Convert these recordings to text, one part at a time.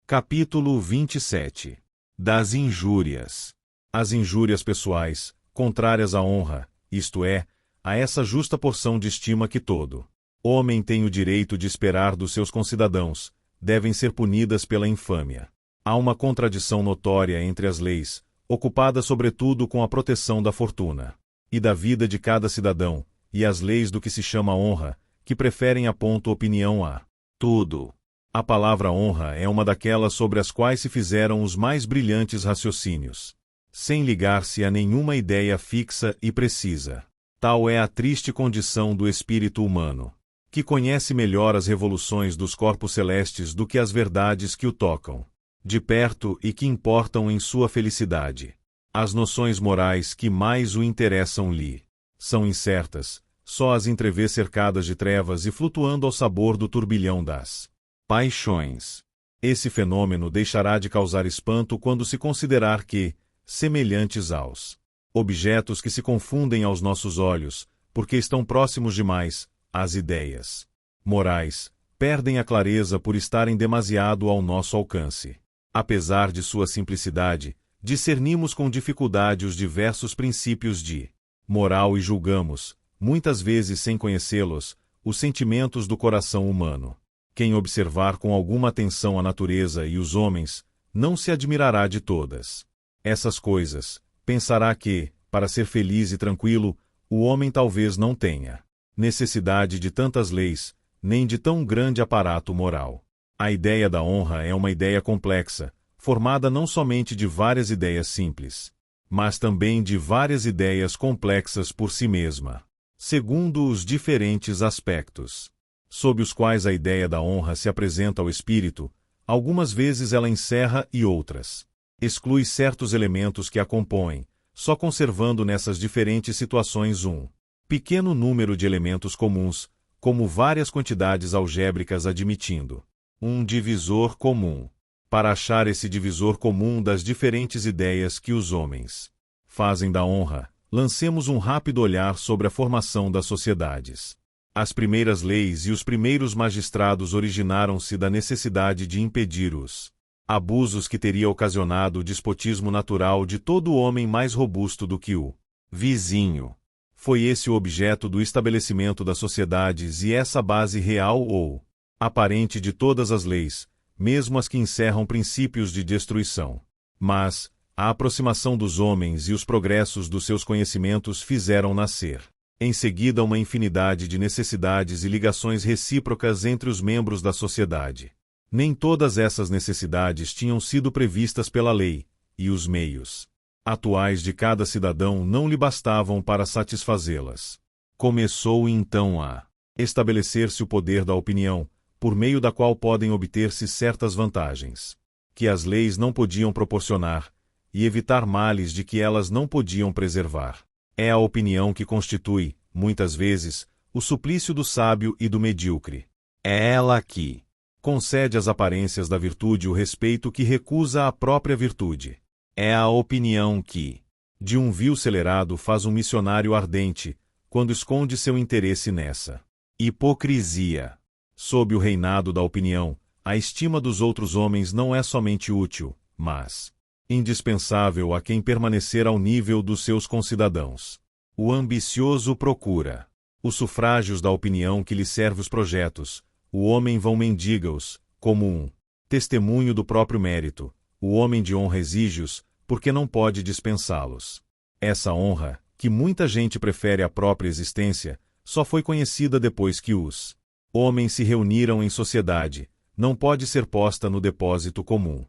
Capítulo 27. Das injúrias. As injúrias pessoais, contrárias à honra, isto é, a essa justa porção de estima que todo homem tem o direito de esperar dos seus concidadãos, devem ser punidas pela infâmia. Há uma contradição notória entre as leis, ocupada sobretudo com a proteção da fortuna e da vida de cada cidadão, e as leis do que se chama honra, que preferem apontam opinião a tudo. A palavra honra é uma daquelas sobre as quais se fizeram os mais brilhantes raciocínios, sem ligar-se a nenhuma ideia fixa e precisa. Tal é a triste condição do espírito humano, que conhece melhor as revoluções dos corpos celestes do que as verdades que o tocam de perto e que importam em sua felicidade. As noções morais que mais o interessam-lhe são incertas, só as entrevê cercadas de trevas e flutuando ao sabor do turbilhão das paixões. Esse fenômeno deixará de causar espanto quando se considerar que, semelhantes aos objetos que se confundem aos nossos olhos, porque estão próximos demais, as ideias morais perdem a clareza por estarem demasiado ao nosso alcance. Apesar de sua simplicidade, discernimos com dificuldade os diversos princípios de moral e julgamos, muitas vezes sem conhecê-los, os sentimentos do coração humano. Quem observar com alguma atenção a natureza e os homens, não se admirará de todas essas coisas, pensará que, para ser feliz e tranquilo, o homem talvez não tenha necessidade de tantas leis, nem de tão grande aparato moral. A ideia da honra é uma ideia complexa, formada não somente de várias ideias simples, mas também de várias ideias complexas por si mesma, segundo os diferentes aspectos sob os quais a ideia da honra se apresenta ao espírito. Algumas vezes ela encerra e outras exclui certos elementos que a compõem, só conservando nessas diferentes situações um pequeno número de elementos comuns, como várias quantidades algébricas admitindo um divisor comum. Para achar esse divisor comum das diferentes ideias que os homens fazem da honra, lancemos um rápido olhar sobre a formação das sociedades. As primeiras leis e os primeiros magistrados originaram-se da necessidade de impedir os abusos que teria ocasionado o despotismo natural de todo homem mais robusto do que o vizinho. Foi esse o objeto do estabelecimento das sociedades e essa base real ou aparente de todas as leis, mesmo as que encerram princípios de destruição. Mas a aproximação dos homens e os progressos dos seus conhecimentos fizeram nascer em seguida uma infinidade de necessidades e ligações recíprocas entre os membros da sociedade. Nem todas essas necessidades tinham sido previstas pela lei, e os meios atuais de cada cidadão não lhe bastavam para satisfazê-las. Começou então a estabelecer-se o poder da opinião, por meio da qual podem obter-se certas vantagens que as leis não podiam proporcionar, e evitar males de que elas não podiam preservar. É a opinião que constitui, muitas vezes, o suplício do sábio e do medíocre. É ela que concede às aparências da virtude o respeito que recusa à própria virtude. É a opinião que, de um vil celerado, faz um missionário ardente, quando esconde seu interesse nessa hipocrisia. Sob o reinado da opinião, a estima dos outros homens não é somente útil, mas indispensável a quem permanecer ao nível dos seus concidadãos. O ambicioso procura os sufrágios da opinião que lhe serve os projetos, o homem vão mendiga-os, como um testemunho do próprio mérito, o homem de honra exige-os, porque não pode dispensá-los. Essa honra, que muita gente prefere à própria existência, só foi conhecida depois que os homens se reuniram em sociedade, não pode ser posta no depósito comum.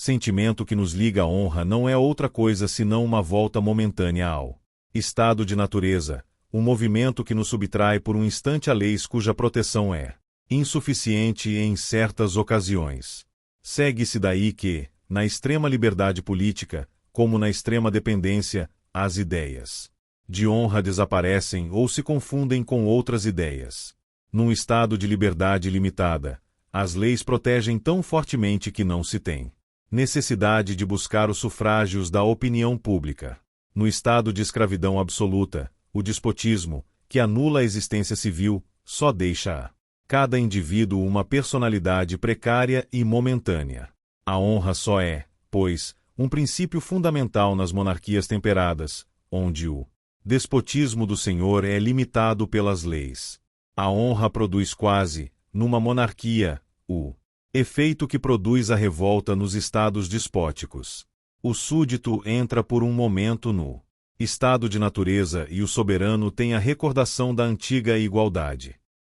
Sentimento que nos liga à honra não é outra coisa senão uma volta momentânea ao estado de natureza, um movimento que nos subtrai por um instante a leis cuja proteção é insuficiente em certas ocasiões. Segue-se daí que, na extrema liberdade política, como na extrema dependência, as ideias de honra desaparecem ou se confundem com outras ideias. Num estado de liberdade limitada, as leis protegem tão fortemente que não se tem necessidade de buscar os sufrágios da opinião pública. No estado de escravidão absoluta, o despotismo, que anula a existência civil, só deixa cada indivíduo uma personalidade precária e momentânea. A honra só é, pois, um princípio fundamental nas monarquias temperadas, onde o despotismo do senhor é limitado pelas leis. A honra produz quase, numa monarquia, o efeito que produz a revolta nos estados despóticos. O súdito entra por um momento no estado de natureza e o soberano tem a recordação da antiga igualdade.